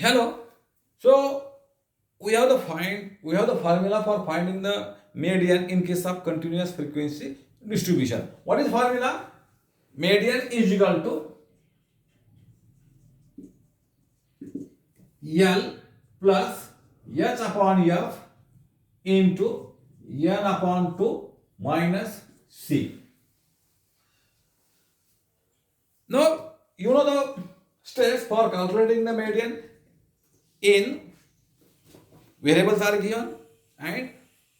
Hello. So we have the formula for finding the median in case of continuous frequency distribution. What is formula? Median is equal to L plus H upon F into N upon 2 minus C. Now you know the steps for calculating the median in variables are given and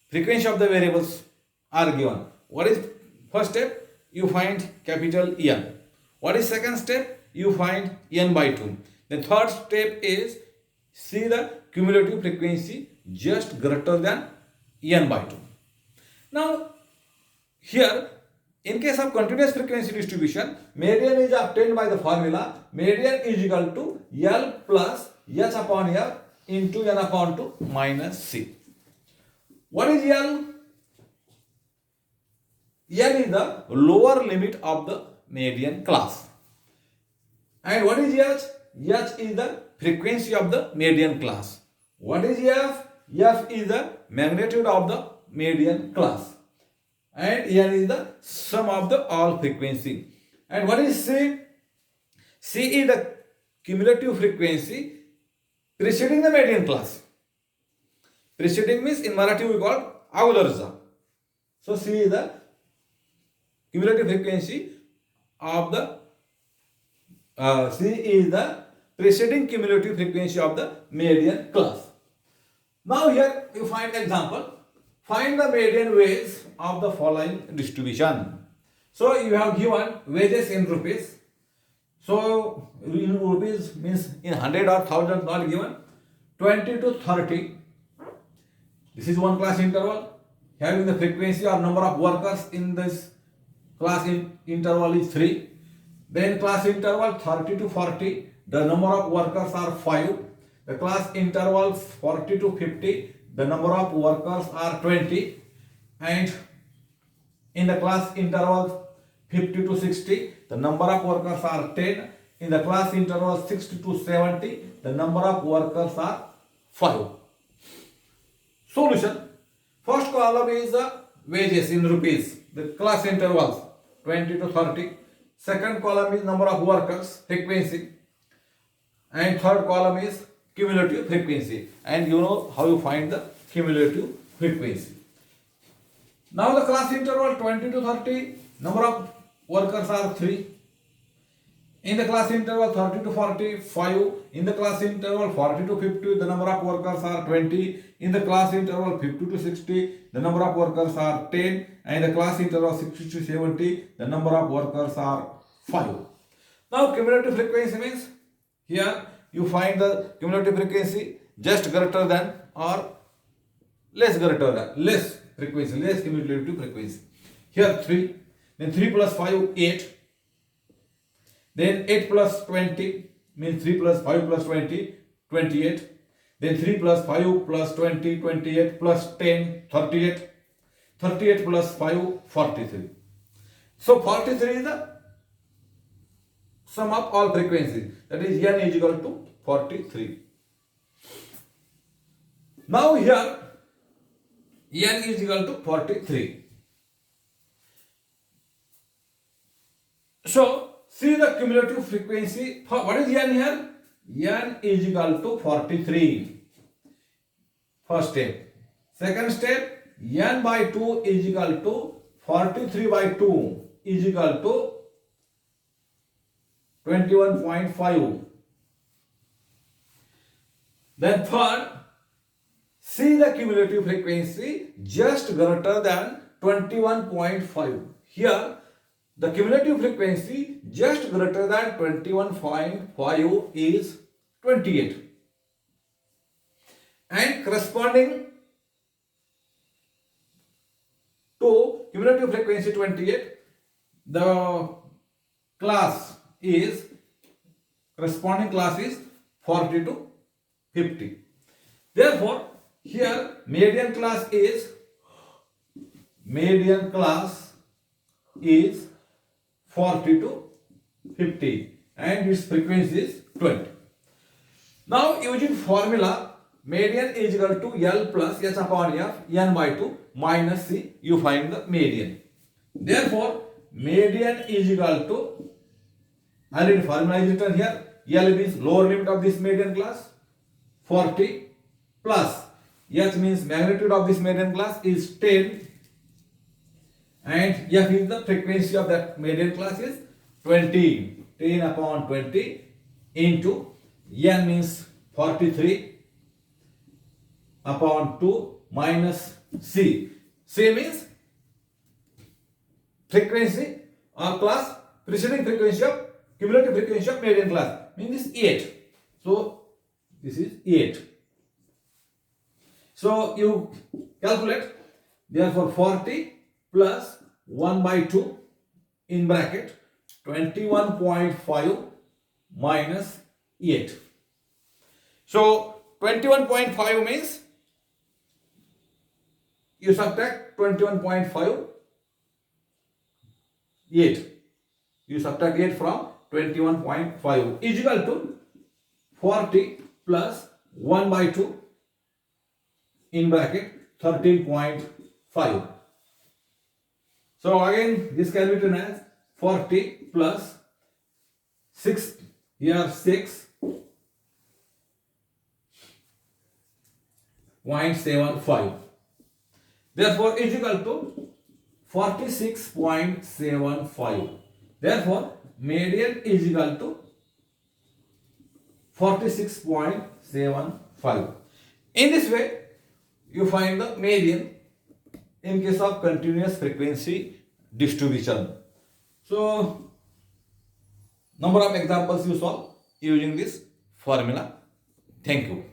frequency of the variables are given. What is first step? You find capital N. What is second step? You find N by 2. The third step is see the cumulative frequency just greater than N by 2. Now here in case of continuous frequency distribution, median is obtained by the formula median is equal to L plus H upon F into N upon 2 minus C. What is L? L is the lower limit of the median class. And what is H? H is the frequency of the median class. What is F? F is the magnitude of the median class. And N is the sum of the all frequency. And what is C? C is the cumulative frequency preceding the median class. Preceding means in Marathi we call अगोदरचा. So C is the cumulative frequency of the C is the preceding cumulative frequency of the median class. Now here you find example. Find the median wage of the following distribution. So you have given wages in rupees. So in rupees means in 100 or 1000 not given. 20 to 30. This is one class interval. Having the frequency or number of workers in this class interval is 3. Then class interval 30 to 40. The number of workers are 5. The class interval 40 to 50. The number of workers are 20. And in the class interval 50 to 60, the number of workers are 10. In the class interval 60 to 70, the number of workers are 5. Solution. First column is the wages in rupees, the class intervals 20 to 30. Second column is number of workers, frequency. And third column is cumulative frequency. And you know how you find the cumulative frequency. Now the class interval 20 to 30, number of workers are 3. In the class interval 30 to 40, 5. In the class interval 40 to 50, the number of workers are 20. In the class interval 50 to 60, the number of workers are 10. And in the class interval 60 to 70, the number of workers are 5. Now cumulative frequency means here you find the cumulative frequency just greater than or less greater than, less frequency, less cumulative frequency. Here 3, then 3 plus 5, 8. Then 8 plus 20 means 3 plus 5 plus 20, 28. Then 3 plus 5 plus 20, 28 plus 10, 38. 38 plus 5, 43. So 43 is the sum of all frequencies. That is N is equal to 43. Now here N is equal to 43. So see the cumulative frequency. What is N here? N is equal to 43. First step. Second step, N by 2 is equal to 43 by 2 is equal to 21.5. Then third, see the cumulative frequency just greater than 21.5. Here the cumulative frequency just greater than 21.5 is 28. And corresponding to cumulative frequency 28, the class is, corresponding class is 40 to 50. Therefore, here median class is 40 to 50 and its frequency is 20. Now using formula, median is equal to L plus H upon F n by 2 minus C, you find the median. Therefore, median is equal to, already formula is written here, L means lower limit of this median class 40 plus H means magnitude of this median class is 10 and F is the frequency of that median class is 20. 10 upon 20 into n means 43 upon 2 minus C. C means frequency or class preceding frequency of cumulative frequency of median class means 8. So this is 8. So you calculate, therefore 40 plus 1 by 2 in bracket 21.5 minus 8. So 21.5 means you subtract 21.5 8. You subtract 8 from 21.5 is equal to 40 plus 1 by 2 in bracket 13.5. So again this can be written as 40 plus 6, here 6.75. Therefore is equal to 46.75. Therefore median is equal to 46.75. In this way you find the median in case of continuous frequency distribution. So number of examples you solve using this formula. Thank you.